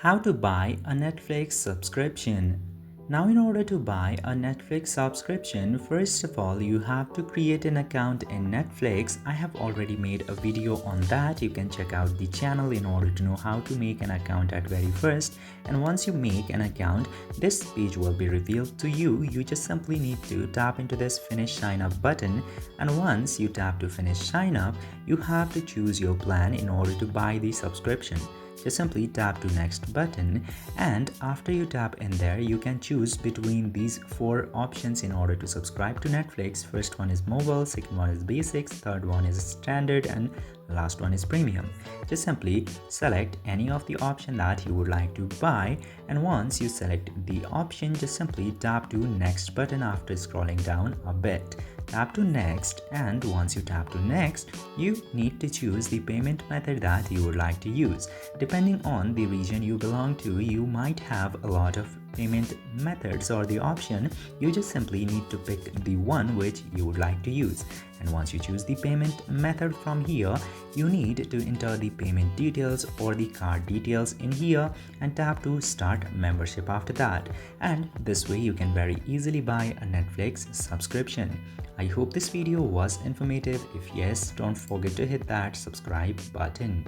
How to buy a Netflix subscription. Now, in order to buy a Netflix subscription, first of all, you have to create an account in Netflix. I have already made a video on that. You can check out the channel in order to know how to make an account at very first. And once you make an account, this page will be revealed to you. You just simply need to tap into this finish sign up button. And once you tap to finish sign up, you have to choose your plan in order to buy the subscription. Just simply tap to next button, and after you tap in there, you can choose between these four options in order to subscribe to Netflix. First one is mobile, second one is basics, third one is standard, and last one is premium. Just simply select any of the option that you would like to buy, and once you select the option, just simply tap to next button after scrolling down a bit. Tap to next, and once you tap to next, you need to choose the payment method that you would like to use. Depending on the region you belong to, you might have a lot of payment methods or the option. You just simply need to pick the one which you would like to use. And once you choose the payment method from here, you need to enter the payment details or the card details in here and tap to start membership after that. And this way you can very easily buy a Netflix subscription. I hope this video was informative. If yes, don't forget to hit that subscribe button.